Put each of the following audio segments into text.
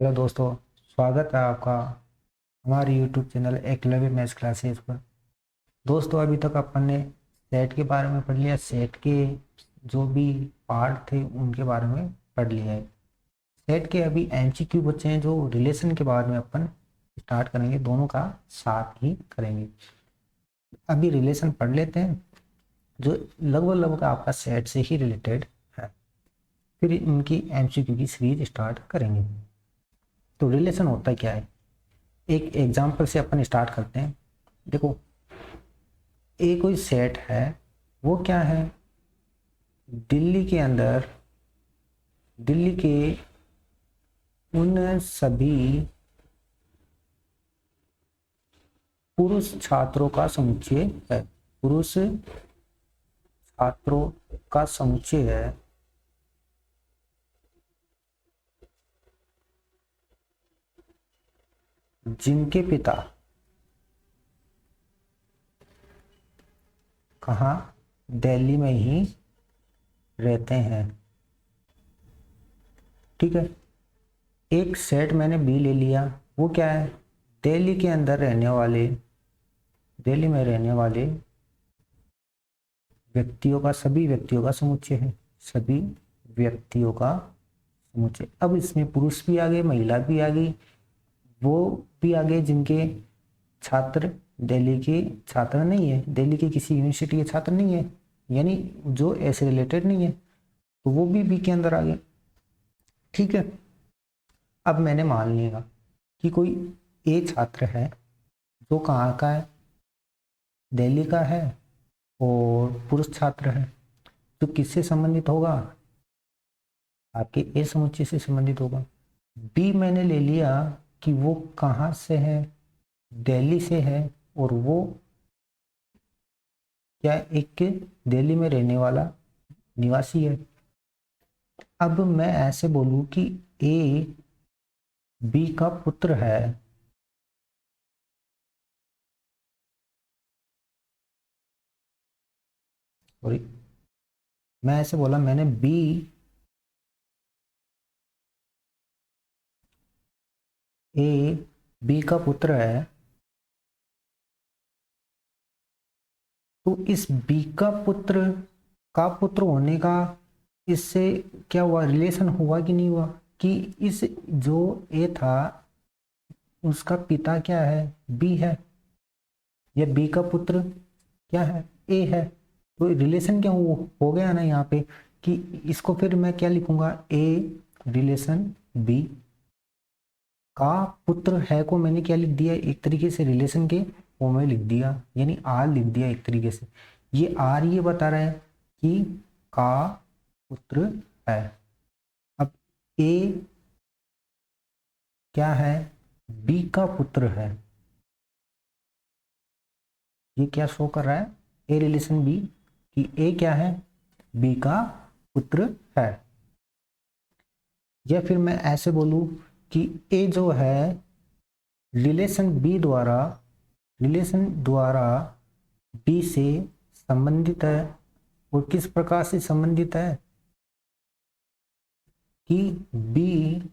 Hello दोस्तों, स्वागत है आपका हमारे YouTube channel Eklavya maths classes पर। दोस्तों, अभी तक अपन ने सेट के बारे में पढ़ लिया। सेट के जो भी पार्ट थे उनके बारे में पढ़ लिया है। सेट के अभी एमसीक्यू बच्चे हैं जो रिलेशन के बाद में अपन स्टार्ट करेंगे, दोनों का साथ ही करेंगे। अभी रिलेशन पढ़ लेते हैं जो लगभग लगभग आपका सेट से ही रिलेटेड है, फिर इनकी एमसीक्यू की सीरीज स्टार्ट करेंगे। तो रिलेशन होता क्या है, एक एग्जाम्पल से अपन स्टार्ट करते हैं। देखो, एक कोई सेट है, वो क्या है, दिल्ली के अंदर दिल्ली के उन सभी पुरुष छात्रों का समुच्चय है। पुरुष छात्रों का समुच्चय है जिनके पिता कहाँ, दिल्ली में ही रहते हैं। ठीक है, एक सेट मैंने बी ले लिया। वो क्या है, दिल्ली के अंदर रहने वाले, दिल्ली में रहने वाले व्यक्तियों का, सभी व्यक्तियों का समुच्चय है। सभी व्यक्तियों का समुच्चय। अब इसमें पुरुष भी आ गए, महिला भी आ गई, वो भी आ गए जिनके छात्र दिल्ली के छात्र नहीं है, दिल्ली के किसी यूनिवर्सिटी के छात्र नहीं है, यानी जो ऐसे रिलेटेड नहीं है, तो वो भी बी के अंदर आ गए। ठीक है, अब मैंने मान लिया कि कोई ए छात्र है जो कहाँ का है, दिल्ली का है, और पुरुष छात्र है जो किससे संबंधित होगा, आपके ए समुच्चय से संबंधित होगा। बी मैंने ले लिया कि वो कहाँ से है, दिल्ली से है, और वो क्या, एक दिल्ली में रहने वाला निवासी है। अब मैं ऐसे बोलूं कि ए बी का पुत्र है, सॉरी, मैं ऐसे बोला, मैंने बी ए बी का पुत्र है, तो इस बी का पुत्र होने का इससे क्या हुआ, रिलेशन हुआ कि नहीं हुआ, कि इस जो ए था उसका पिता क्या है, बी है, या बी का पुत्र क्या है, ए है। तो रिलेशन क्या हो गया ना यहाँ पे, कि इसको फिर मैं क्या लिखूंगा, ए रिलेशन बी का पुत्र है को मैंने क्या लिख दिया, एक तरीके से रिलेशन के वो में लिख दिया, यानी आर लिख दिया एक तरीके से। ये आर ये बता रहा है कि का पुत्र है। अब ए क्या है, बी का पुत्र है, ये क्या शो कर रहा है, ए रिलेशन बी, कि ए क्या है, बी का पुत्र है। या फिर मैं ऐसे बोलूं कि ए जो है रिलेशन द्वारा बी से संबंधित है, और किस प्रकार से संबंधित है, कि बी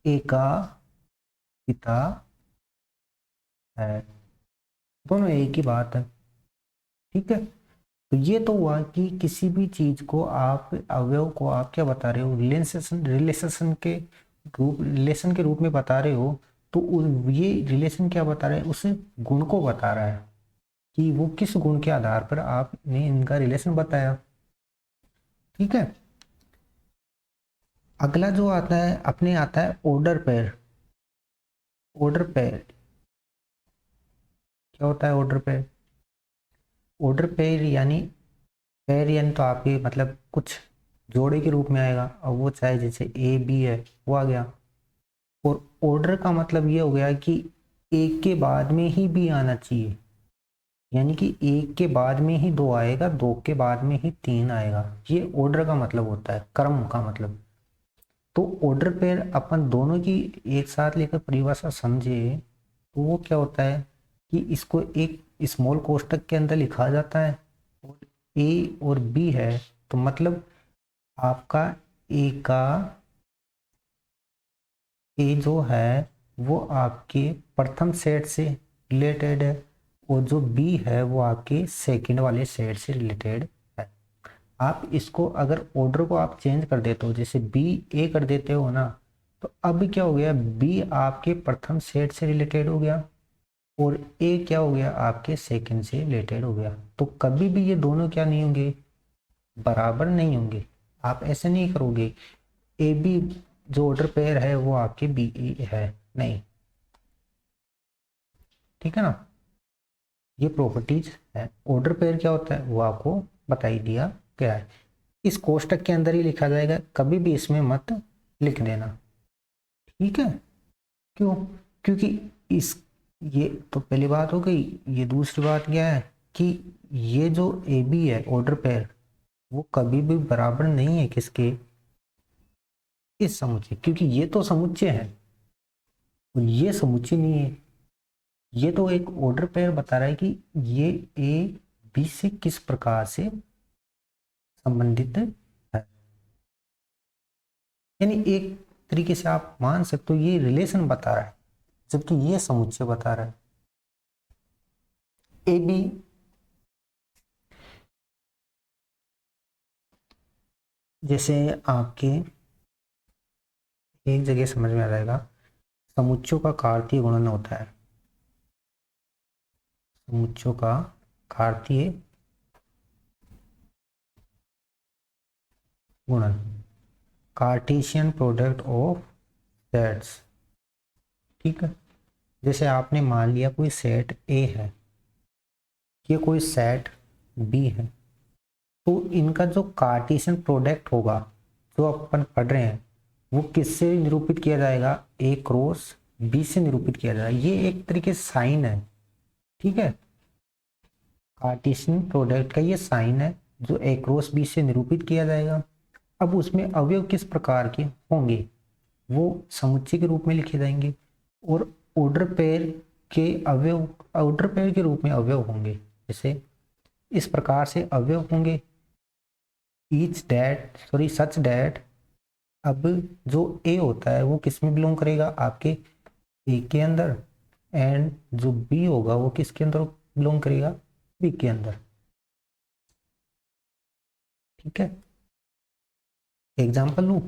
ए का पिता है। दोनों एक ही बात है। ठीक है, तो ये तो हुआ कि किसी भी चीज को आप, अवयव को आप क्या बता रहे हो, रिलेशन के रूप में बता रहे हो। तो ये रिलेशन क्या बता रहा है, उस गुण को बता रहा है कि वो किस गुण के आधार पर आपने इनका रिलेशन बताया। ठीक है, अगला जो आता है अपने आता है ऑर्डर पेयर। ऑर्डर पेयर क्या होता है, ऑर्डर पेयर, ऑर्डर पेयर यानी पेयर यानी तो आपके मतलब कुछ जोड़े के रूप में आएगा, और वो चाहे जैसे ए बी है वो आ गया। और ऑर्डर का मतलब ये हो गया कि एक के बाद में ही बी आना चाहिए, यानी कि एक के बाद में ही दो आएगा, दो के बाद में ही तीन आएगा। ये ऑर्डर का मतलब होता है, क्रम का मतलब। तो ऑर्डर पेयर अपन दोनों की एक साथ लेकर परिभाषा समझे, तो वो क्या होता है कि इसको एक स्मॉल कोष्टक के अंदर लिखा जाता है, और ए और बी है, तो मतलब आपका ए का ए जो है वो आपके प्रथम सेट से रिलेटेड है और जो बी है वो आपके सेकंड वाले सेट से रिलेटेड है। आप इसको अगर ऑर्डर को आप चेंज कर देते हो, जैसे बी ए कर देते हो ना, तो अब क्या हो गया, बी आपके प्रथम सेट से रिलेटेड हो गया और ए क्या हो गया, आपके सेकंड से रिलेटेड हो गया। तो कभी भी ये दोनों क्या नहीं होंगे, बराबर नहीं होंगे। आप ऐसे नहीं करोगे ए बी जो ऑर्डर पेयर है वो आपके बी ए है, नहीं। ठीक है ना, ये प्रॉपर्टीज है। ऑर्डर पेयर क्या होता है वो आपको बता ही दिया गया है, इस कोष्टक के अंदर ही लिखा जाएगा, कभी भी इसमें मत लिख देना। ठीक है, क्यों, क्योंकि इस, ये तो पहली बात हो गई। ये दूसरी बात क्या है कि ये जो ए बी है ऑर्डर पेयर, वो कभी भी बराबर नहीं है किसके, इस समुच्चय, क्योंकि ये तो समुच्चय है और ये समुच्चय नहीं है। ये तो एक ऑर्डर पेयर बता रहा है कि ये ए बी से किस प्रकार से संबंधित है, यानी एक तरीके से आप मान सकते हो ये रिलेशन बता रहा है, जबकि ये समुच्चय बता रहा है। ए बी जैसे आपके एक जगह समझ में आ जाएगा, समुच्चयों का कार्तीय गुणन होता है, समुच्चयों का कार्तीय गुणन, कार्टेशियन प्रोडक्ट ऑफ सेट्स। ठीक है, जैसे आपने मान लिया कोई सेट ए है, ये कोई सेट बी है, तो इनका जो कार्टेशियन प्रोडक्ट होगा जो अपन पढ़ रहे हैं वो किससे निरूपित किया जाएगा, ए क्रॉस बी से निरूपित किया जाएगा। ये एक तरीके से साइन है। ठीक है, कार्टेशियन प्रोडक्ट का ये साइन है जो ए क्रॉस बी से निरूपित किया जाएगा। अब उसमें अवयव किस प्रकार के होंगे, वो समुच्चय के रूप में लिखे जाएंगे और ऑर्डर पेयर के अवयव ऑर्डर पेयर के रूप में अवयव होंगे। जैसे इस प्रकार से अवयव होंगे, सच डैट। अब जो ए होता है वो किस में बिलोंग करेगा, आपके ए के अंदर, एंड जो बी होगा वो किसके अंदर बिलोंग करेगा, बी के अंदर। ठीक है, एग्जाम्पल लूँ,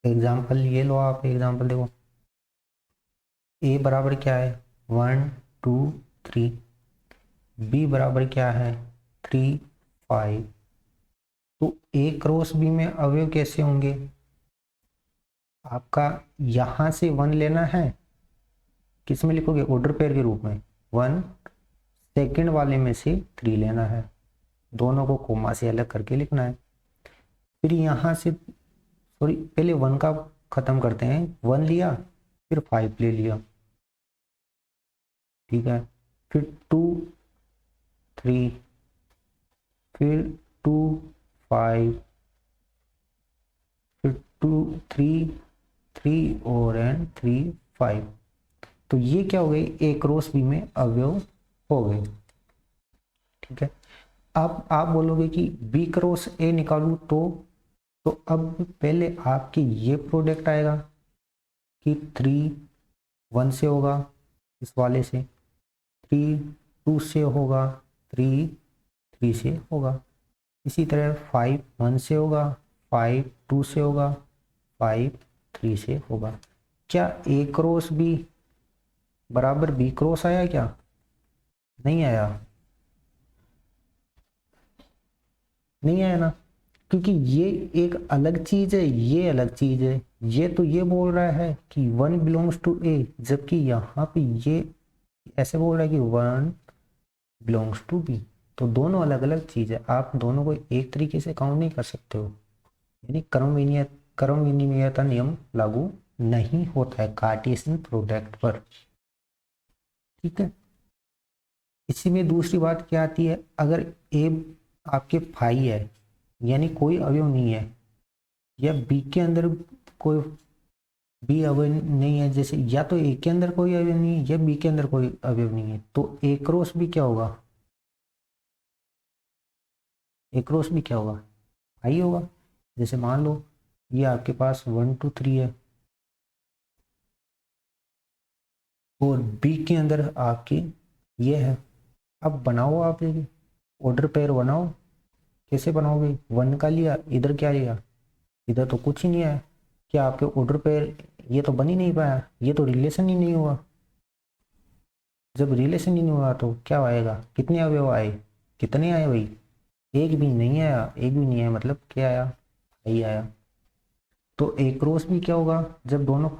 एग्जाम्पल ये लो, आप एग्जाम्पल देखो, ए बराबर क्या है 1 2 3, बी बराबर क्या है 3 5। तो ए क्रॉस बी में अवयव कैसे होंगे, आपका यहां से 1 लेना है, किस में लिखोगे, ऑर्डर पेयर के रूप में 1, सेकंड वाले में से 3 लेना है, दोनों को कोमा से अलग करके लिखना है। फिर यहां से, सॉरी पहले 1 का खत्म करते हैं, 1 लिया फिर 5 ले लिया। ठीक है, फिर 2 3, फिर 2 5, फिर 2 3 3 और एंड 3 5। तो ये क्या हो गई, ए क्रॉस बी में अवयव हो गए। ठीक है, अब आप बोलोगे कि बी क्रॉस ए निकालू, तो अब पहले आपकी ये प्रोडक्ट आएगा कि 3 1 से होगा, इस वाले से 3 2 से होगा, 3 3 से होगा। इसी तरह 5 1 से होगा, 5 2 से होगा, 5 3 से होगा। क्या ए क्रॉस बी बराबर बी क्रॉस आया, क्या नहीं आया, नहीं आया ना, क्योंकि ये एक अलग चीज है, ये अलग चीज है। ये तो ये बोल रहा है कि 1 बिलोंग्स टू ए, जबकि यहाँ पे ये ऐसे बोल रहा है कि 1 बिलोंग्स टू बी। तो दोनों अलग अलग चीज है, आप दोनों को एक तरीके से काउंट नहीं कर सकते हो, यानी क्रम विनिमयता नियम लागू नहीं होता है कार्टेशियन प्रोडक्ट पर। ठीक है, इसी में दूसरी बात क्या आती है, अगर ए आपके फाई है यानी कोई अवयव नहीं है, या बी के अंदर कोई बी अवयव नहीं है, जैसे या तो ए के अंदर कोई अवयव नहीं है या बी के अंदर कोई अवयव नहीं है, तो ए क्रॉस बी क्या होगा, ए क्रॉस बी क्या होगा, आई होगा। जैसे मान लो ये आपके पास 1 2 3 है, और बी के अंदर आपकी ये है। अब बनाओ आप ये ऑर्डर पेयर बनाओ। कैसे बनाओगे? 1 का लिया, इधर क्या लिया? इधर तो कुछ ही नहीं है। क्या आपके ऑर्डर पेयर ये तो बन ही नहीं पाया, ये तो रिलेशन ही नहीं हुआ। जब रिलेशन ही नहीं हुआ तो क्या आएगा? कितने अवयव आए? कितने आए भाई? एक भी नहीं आया। एक भी नहीं आया मतलब क्या आया? यही आया। तो एक क्रॉस भी क्या होगा? जब दोनों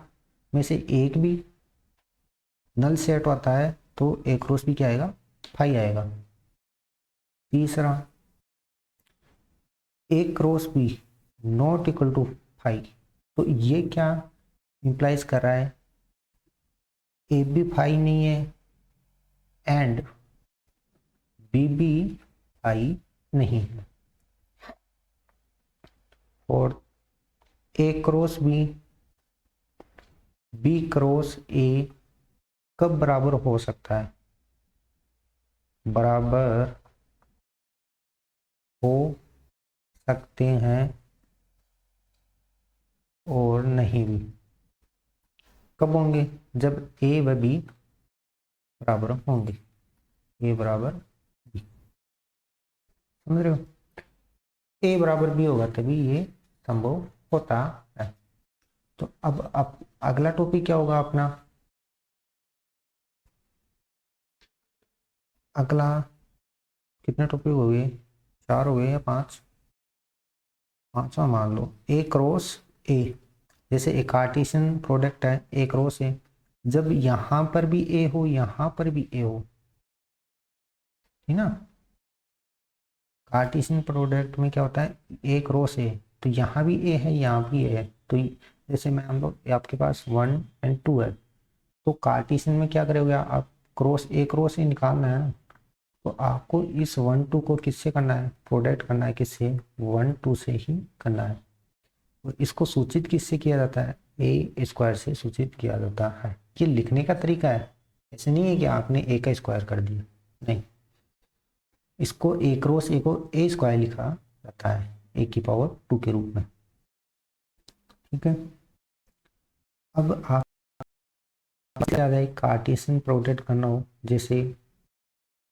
में से एक भी नल सेट होता है तो एक क्रॉस भी क्या आएगा? फाई आएगा। तीसरा, एक cross B not equal to five. तो ये क्या इंप्लाइज कर रहा है? ए बी फाई नहीं है एंड बी बी फाई नहीं है। और ए क्रॉस बी क्रॉस ए कब बराबर हो सकता है? बराबर हो सकते हैं और नहीं भी। कब होंगे? जब ए व बी बराबर होंगे। ए बराबर बी, समझ रहे हो? ए बराबर बी होगा तभी ये संभव होता है। तो अब अगला टॉपिक क्या होगा अपना? अगला कितने टॉपिक हो गए? 4 हो गए या 5? 5वां मान लो। ए क्रॉस ए, जैसे एक कार्टेशियन प्रोडक्ट है ए क्रॉस ए। जब यहां पर भी ए हो यहां पर भी ए हो, ठीक ना? कार्टेशियन प्रोडक्ट में क्या होता है? ए क्रॉस ए, तो यहाँ भी ए है यहाँ भी ए है। तो जैसे मैं हम लोग आपके पास 1 एंड 2 है, तो कार्टेशियन में क्या करोगे आप? क्रॉस ए निकालना है ना। तो आपको इस 1 2 को किससे करना है? प्रोडक्ट करना है। किससे? 1 2 से ही करना है। और इसको सूचित किससे किया जाता है? ए स्क्वायर से सूचित किया जाता है। ये लिखने का तरीका है, ऐसे नहीं है कि आपने ए का स्क्वायर कर दिया, नहीं। इसको ए क्रॉस ए को ए स्क्वायर लिखा जाता है, ए की पावर 2 के रूप में, ठीक है। अब आप ज़्यादा एक कार्टेशियन प्रोडक्ट करना हो, जैसे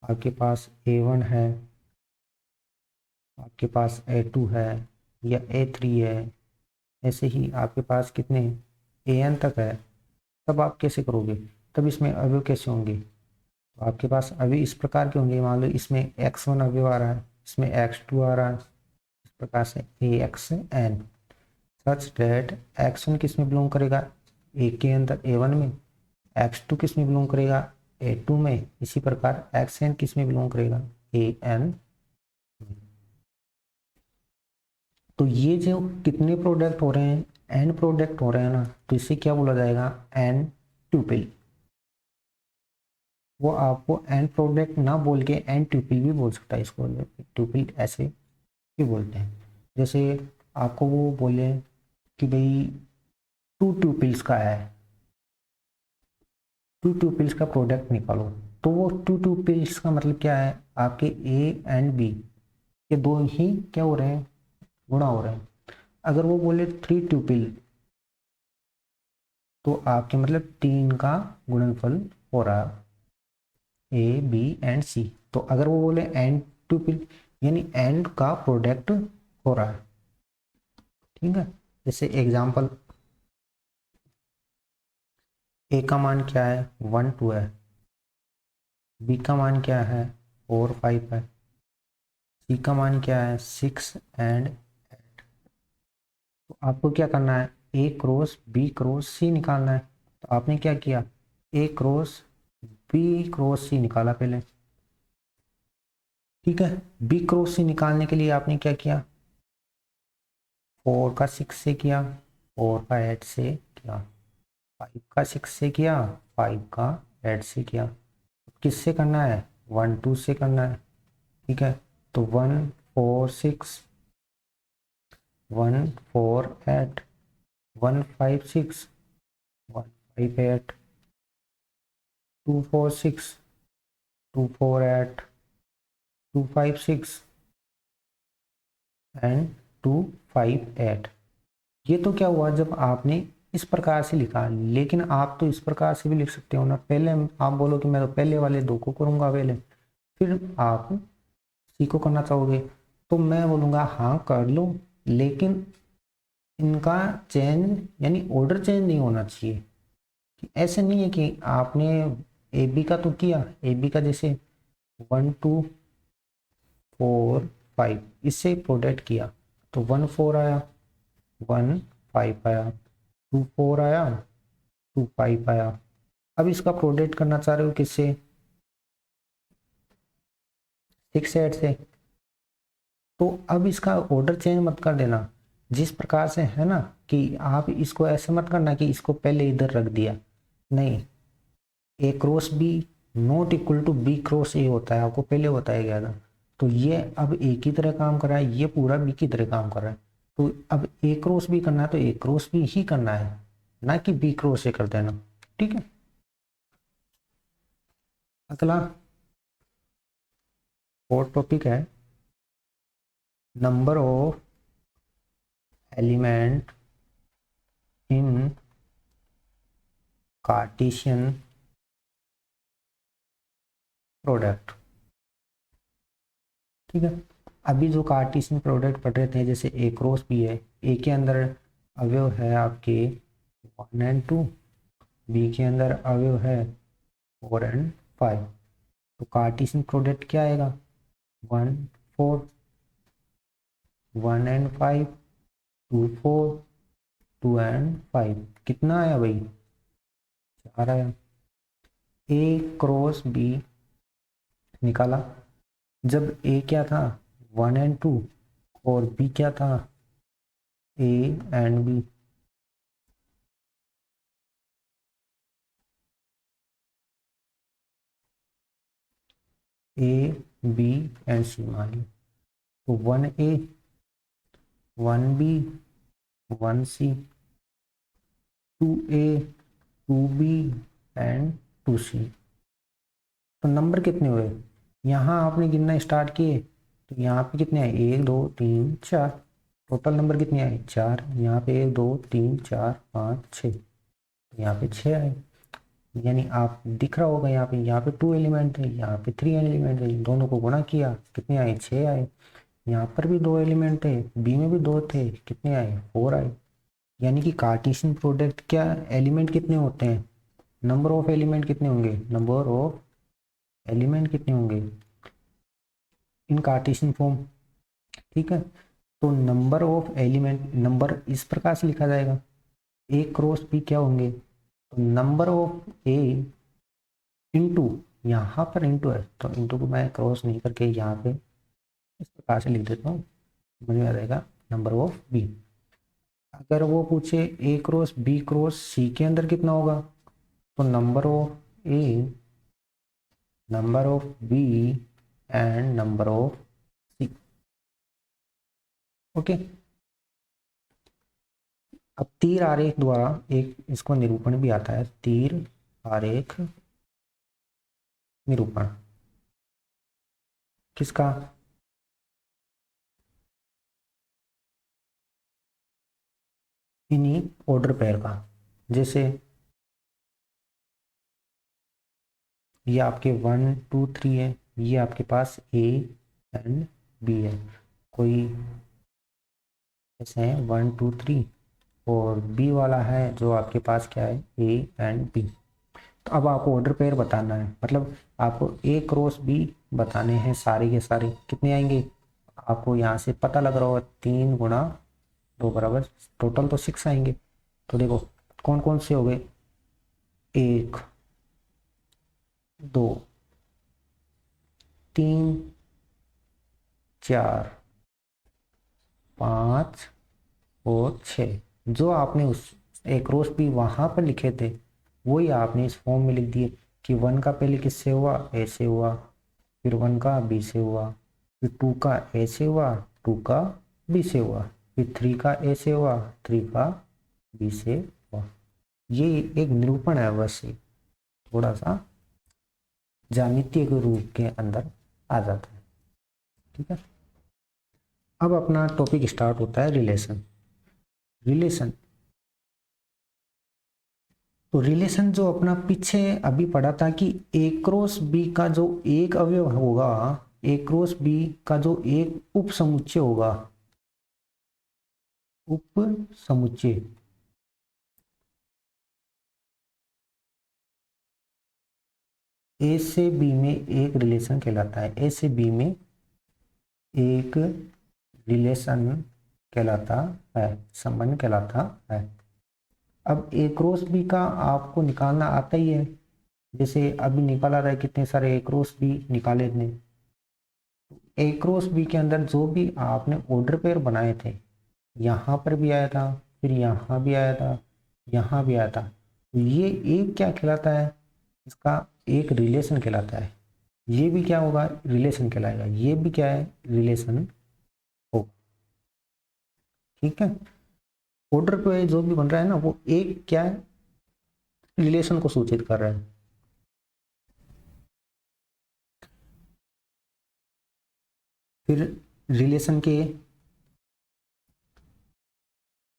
आपके पास A1 है, आपके पास A2 है या A3 है, ऐसे ही आपके पास कितने AN तक है, तब आप कैसे करोगे? तब इसमें अवयव कैसे होंगे? तो आपके पास अभी इस प्रकार के होंगे। मान लो इसमें x1 अवयव आ रहा है, इसमें x2 आ रहा है, इस प्रकार से AXN, सच डेट x1 किस में बिलोंग करेगा? ए के अंदर A1 में। x2 किस में बिलोंग करेगा? A2 में। इसी प्रकार xn किस में बिलोंग करेगा? AN। तो ये जो कितने प्रोडक्ट हो रहे हैं? एन प्रोडक्ट हो रहे हैं ना, तो इसे क्या बोला जाएगा? N tuple. वो आपको एन प्रोडक्ट ना बोल के एन ट्यूपल भी बोल सकता है। इसको ट्यूपल ऐसे भी बोलते हैं। जैसे आपको वो बोले कि भाई 2 ट्यूपल्स का है, 2 ट्यूपल्स का प्रोडक्ट निकालो। तो वो 2 ट्यूपल्स का मतलब क्या है? आपके ए एंड बी ये दो ही क्या हो रहे हैं? गुणा हो रहे हैं। अगर वो बोले 3 ट्यूपल, तो आपके मतलब 3 का गुणनफल हो रहा है, ए बी एंड सी। तो अगर वो बोले एंड ट्यूपल, यानी एंड का प्रोडक्ट हो रहा है, ठीक है। जैसे एग्जांपल, ए का मान क्या है? 1 2 है। बी का मान क्या है? 4 5 है। सी का मान क्या है? 6 एंड 8। तो आपको क्या करना है? ए क्रॉस बी क्रॉस सी निकालना है। तो आपने क्या किया? ए क्रॉस बी क्रॉस सी निकाला पहले, ठीक है। बी क्रॉस सी निकालने के लिए आपने क्या किया? 4 का 6 से किया, 4 का 8 से किया, 5 का 6 से किया, 5 का 8 से किया। किससे करना है? 1 2 से करना है, ठीक है। तो 1 4 6, 1 4 8, 1 5 6, 1 5 8, 2 4 6, 2 4 8, 2 5 6 एंड 2 5 8। ये तो क्या हुआ? जब आपने इस प्रकार से लिखा, लेकिन आप तो इस प्रकार से भी लिख सकते हो ना। पहले आप बोलो कि मैं तो पहले वाले दो को करूँगा पहले, फिर आप सी को करना चाहोगे, तो मैं बोलूँगा हाँ कर लो, लेकिन इनका चेंज यानी ऑर्डर चेंज नहीं होना चाहिए। ऐसे नहीं है कि आपने ए बी का तो किया, ए बी का जैसे 1 2 4 5 इससे प्रोडक्ट किया तो 1 4 आया, 1 5 आया, 2 4 आया, 2 5 आया। अब इसका प्रोडक्ट करना चाह रहे हो किससे, 6 8 से, तो अब इसका ऑर्डर चेंज मत कर देना। जिस प्रकार से है ना कि आप इसको ऐसे मत करना कि इसको पहले इधर रख दिया, नहीं, A cross B not equal to B cross A होता है, आपको पहले बताया गया था। तो ये अब ए की तरह काम कर रहा है, ये पूरा बी की तरह काम कर रहा है। तो अब ए क्रॉस बी करना है तो ए क्रॉस बी ही करना है, ना कि बी क्रॉस ए कर देना। ठीक है, अगला और टॉपिक है number of element in Cartesian product. ठीक है, अभी जो कार्टेशियन प्रोडक्ट पढ़ रहे थे जैसे ए क्रॉस बी है, ए के अंदर अवयव है आपके 1 एंड 2, बी के अंदर अवयव है 4 एंड 5, तो कार्टेशियन प्रोडक्ट क्या आएगा 1 4, 1 एंड 5, 2 4, 2 एंड 5, कितना आया भाई 4 आया। ए क्रॉस बी निकाला, जब ए क्या था 1 एंड 2 और बी क्या था A and B, A B and C मान ली, तो 1 A 1 B 1 C, 2 A 2 B and 2 C. तो नंबर कितने हुए, यहाँ आपने गिनना स्टार्ट किए तो यहाँ पे कितने आए 1 2 3 4, टोटल नंबर कितने आए 4, यहाँ पे 1 2 3 4 5 6, तो यहाँ पे 6 आए। यानी आप दिख रहा होगा यहाँ पे 2 एलिमेंट है, यहाँ पे 3 एलिमेंट है, दोनों को गुणा किया कितने आए 6 आए। यहाँ पर भी 2 एलिमेंट है, बी में भी 2 थे, कितने आए 4 आए। यानी कि कार्टेशियन प्रोडक्ट क्या एलिमेंट कितने होते हैं, नंबर ऑफ एलिमेंट कितने होंगे, नंबर ऑफ एलिमेंट कितने होंगे इन कार्टेशियन फॉर्म। ठीक है, तो नंबर ऑफ एलिमेंट, नंबर इस प्रकार से लिखा जाएगा ए क्रॉस बी क्या होंगे, तो नंबर ऑफ ए इंटू, यहाँ पर इंटू है तो इंटू को मैं क्रॉस नहीं करके यहाँ पे इस प्रकार से लिख देता हूँ, समझ में आ जाएगा नंबर ऑफ बी। अगर वो पूछे A cross B cross C के अंदर कितना होगा, तो number of A, number of B and number of C. Okay, अब तीर आरेख द्वारा एक इसको निरूपण भी आता है, तीर आरेख निरूपण किसका, इन्हीं ऑर्डर पेयर का। जैसे ये आपके 1 2 3 है, ये आपके पास ए एंड बी है, कोई ऐसे है 1 2 3, और बी वाला है जो आपके पास क्या है ए एंड बी। तो अब आपको ऑर्डर पेयर बताना है, मतलब आपको ए क्रॉस बी बताने हैं, सारे के सारे कितने आएंगे आपको यहाँ से पता लग रहा होगा 3 गुणा 2 बराबर, टोटल तो 6 आएंगे। तो देखो कौन कौन से हो गए 1 2 3 4 5 और 6, जो आपने उस एक रोज भी वहां पर लिखे थे वही आपने इस फॉर्म में लिख दिए कि 1 का पहले किससे हुआ ए से हुआ, फिर 1 का बी से हुआ, फिर 2 का ए से हुआ, 2 का बी से हुआ, फिर 3 का ए से हुआ, 3 का बी से हुआ। ये एक निरूपण है, वैसे थोड़ा सा ज्यामितीय के रूप के अंदर आ जाता है। ठीक है, अब अपना टॉपिक स्टार्ट होता है रिलेशन। रिलेशन तो रिलेशन जो अपना पीछे अभी पढ़ा था कि ए क्रॉस बी का जो एक अवयव होगा, ए क्रॉस बी का जो एक उप समुच्चय होगा, उप समुच्चय, ए से बी में एक रिलेशन कहलाता है, ए से बी में एक रिलेशन कहलाता है, संबंध कहलाता है। अब ए क्रॉस बी का आपको निकालना आता ही है, जैसे अभी निकाला रहा है, कितने सारे ए क्रॉस बी निकाले थे। ए क्रॉस बी के अंदर जो भी आपने ऑर्डर पेयर बनाए थे, यहाँ पर भी आया था, फिर यहाँ भी आया था, यहाँ भी आया था, तो ये एक क्या कहलाता है, इसका एक रिलेशन कहलाता है। ये भी क्या होगा, रिलेशन कहलाएगा, ये भी क्या है, रिलेशन हो। ठीक है, ऑर्डर पे जो भी बन रहा है ना, वो एक क्या है, रिलेशन को सूचित कर रहा है। फिर रिलेशन के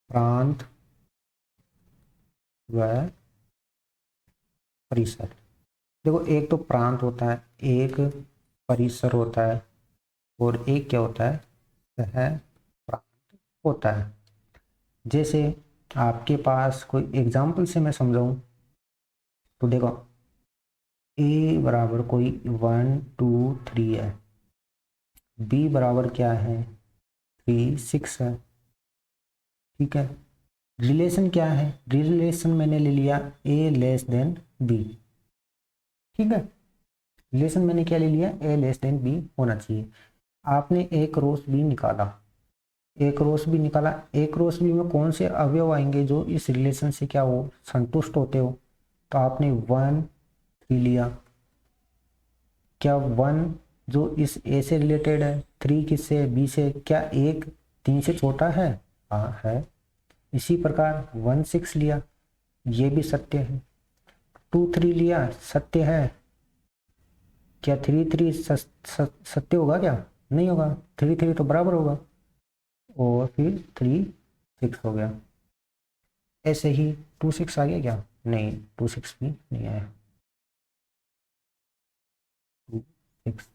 प्रांत व परिसर। देखो, एक तो प्रांत होता है, एक परिसर होता है, और एक क्या होता है, सह प्रांत होता है। जैसे आपके पास कोई एग्जाम्पल से मैं समझाऊं तो देखो, ए बराबर कोई 1 2 3 है, बी बराबर क्या है, 3 6 है। ठीक है, रिलेशन क्या है, रिलेशन मैंने ले लिया ए लेस देन बी। ठीक है, रिलेशन मैंने क्या ले लिया, ए लेस देन बी होना चाहिए। आपने ए क्रॉस बी निकाला, ए क्रॉस बी निकाला, ए क्रॉस बी में कौन से अवयव आएंगे जो इस रिलेशन से क्या हो, संतुष्ट होते हो, तो आपने 1 3 लिया। क्या 1 जो इस ए से रिलेटेड है, 3 किससे, बी से, क्या एक 3 से छोटा है, हाँ है। इसी प्रकार 1 6 लिया, ये भी सत्य है। 2 3 लिया, सत्य है। क्या 3 3 सत्य होगा, क्या नहीं होगा, 3 3 तो बराबर होगा, और फिर 3 6 हो गया। ऐसे ही 2 6 आ गया क्या, नहीं, 2 6 भी नहीं आया, 2 6।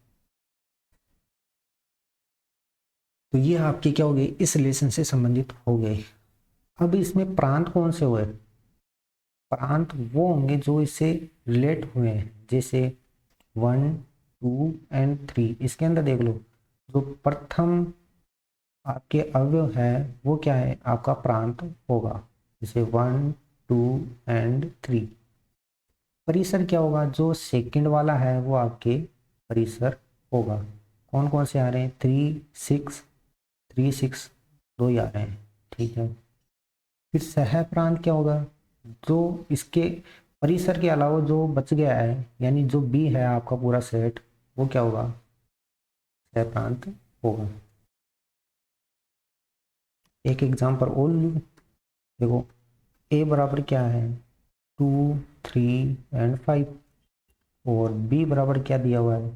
तो ये आपके क्या हो गए, इस रिलेशन से संबंधित हो गए। अब इसमें प्रांत कौन से हुए, प्रांत वो होंगे जो इससे रिलेट हुए हैं, जैसे 1 2 एंड 3। इसके अंदर देख लो, जो प्रथम आपके अवयव है वो क्या है, आपका प्रांत होगा, जैसे 1 2 एंड 3। परिसर क्या होगा, जो सेकंड वाला है वो आपके परिसर होगा। कौन कौन से आ रहे हैं, 3 6, 3 6 दो ही आ रहे हैं। ठीक है, फिर सह प्रांत क्या होगा, जो इसके परिसर के अलावा जो बच गया है, यानी जो बी है आपका पूरा सेट, वो क्या होगा, सह प्रांत होगा। एक एग्जांपल और लूँ, देखो, ए बराबर क्या है, 2 3 एंड 5, और बी बराबर क्या दिया हुआ है,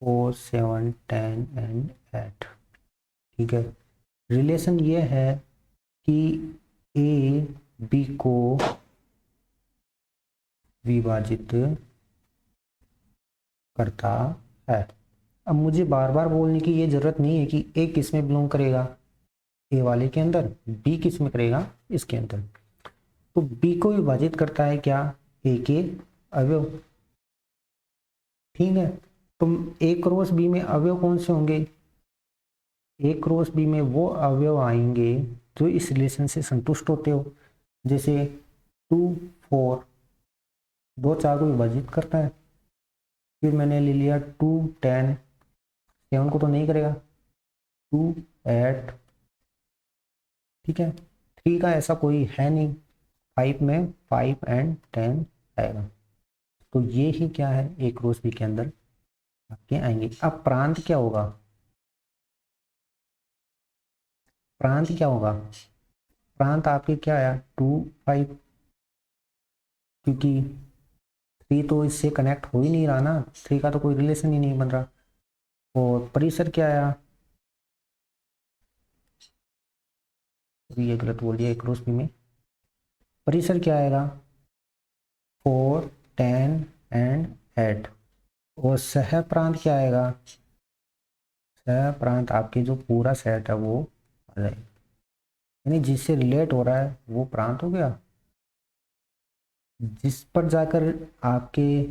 4 7 10 एंड 8। ठीक है, रिलेशन ये है कि ए बी को विभाजित करता है। अब मुझे बार बार बोलने की ये जरूरत नहीं है कि ए किस में बिलोंग करेगा, ए वाले के अंदर, बी किस में करेगा, इसके अंदर। तो बी को विभाजित करता है क्या, ए के अवयव। ठीक है, तो ए क्रॉस बी में अवयव कौन से होंगे, ए क्रॉस बी में वो अवयव आएंगे जो इस रिलेशन से संतुष्ट होते हो, जैसे 2 4, 2 4 को विभाजित करता है। फिर मैंने ले लिया 2 10, 7 को तो नहीं करेगा, 2 8। ठीक है, 3 का ऐसा कोई है नहीं, 5 में 5 एंड 10 आएगा। तो ये ही क्या है, एक क्रॉस बी के अंदर आपके आएंगे। अब प्रांत क्या होगा, प्रांत क्या होगा, प्रांत आपके क्या आया, 2 5, क्योंकि 3 तो इससे कनेक्ट हो ही नहीं रहा ना, 3 का तो कोई रिलेशन ही नहीं बन रहा। और परिसर क्या आया, ये गलत बोल दिया, एक क्रॉस बी में परिसर क्या आएगा, 4, 10 एंड 8। और सह प्रांत क्या आएगा? सह प्रांत आपके जो पूरा सेट है वो आ जाएगा, यानी जिससे रिलेट हो रहा है वो प्रांत हो गया। जिस पर जाकर आपके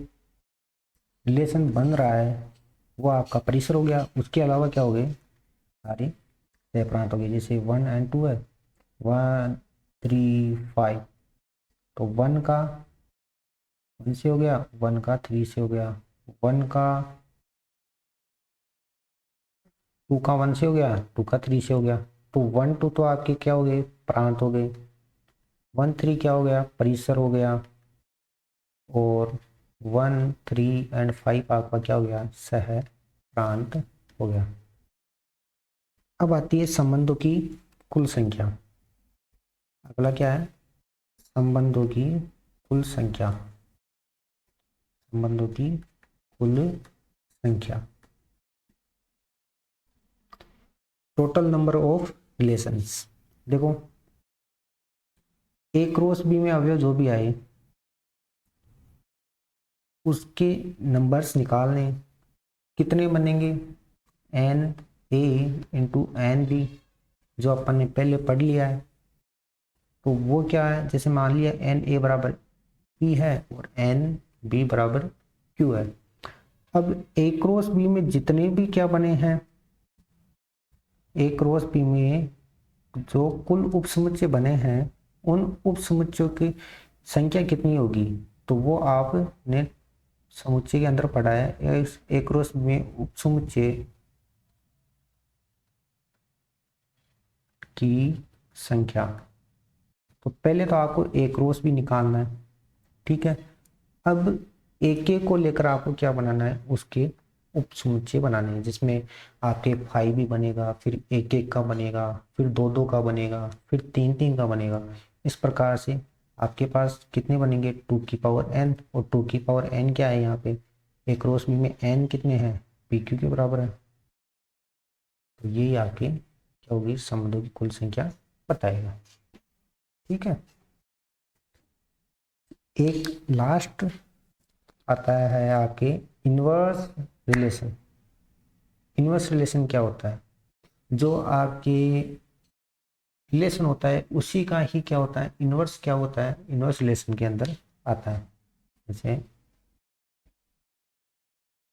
रिलेशन बन रहा है वो आपका परिसर हो गया। उसके अलावा क्या हो गए? सारी सह प्रांत हो गए। जैसे 1 एंड 2 है, 1, 3, 5, तो 1 का 1 से हो गया, 1 का 3 से हो गया, 1 का 2 का 1 से हो गया, 2 का 3 से हो गया। तो 1, 2 तो आपके क्या हो गए? प्रांत हो गए। 1, 3 क्या हो गया? परिसर हो गया। और 1, 3 एंड 5 आपका क्या हो गया? सह प्रांत हो गया। अब आती है संबंधों की कुल संख्या। अगला क्या है? संबंधों की कुल संख्या। संबंधों की कुल संख्या, टोटल नंबर ऑफ रिलेशंस। देखो, ए क्रॉस बी में अवयव जो भी आए उसके नंबर्स निकालने, कितने बनेंगे? N A into n B, जो अपन ने पहले पढ़ लिया है। तो वो क्या है? जैसे मान लिया एन ए बराबर पी है और एन बी बराबर क्यू है। अब ए क्रॉस बी में जितने भी क्या बने हैं, ए क्रॉस बी में जो कुल उपसमुच्चय बने हैं उन उपसमुच्चयों की संख्या कितनी होगी? तो वो आपने समुच्चय के अंदर पढ़ा है। इस ए क्रॉस बी में उपसमुच्चय की संख्या। तो पहले तो आपको ए क्रॉस बी निकालना है, ठीक है। अब एक एक को लेकर आपको क्या बनाना है? उसके उपसमुच्चय बनाने हैं, जिसमें आपके 5 भी बनेगा, फिर एक एक का बनेगा, फिर दो दो का बनेगा, फिर तीन तीन का बनेगा। इस प्रकार से आपके पास कितने बनेंगे? 2 की पावर n। और 2 की पावर n क्या है यहाँ पे? ए क्रॉस बी में n कितने हैं? पी क्यू के बराबर है। तो यही आपकी क्या होगी? संबंधों की कुल संख्या बताएगा, ठीक है। एक लास्ट आता है आपके इनवर्स रिलेशन। इनवर्स रिलेशन क्या होता है? जो आपके रिलेशन होता है उसी का ही क्या होता है? इनवर्स क्या होता है? इनवर्स रिलेशन के अंदर आता है। जैसे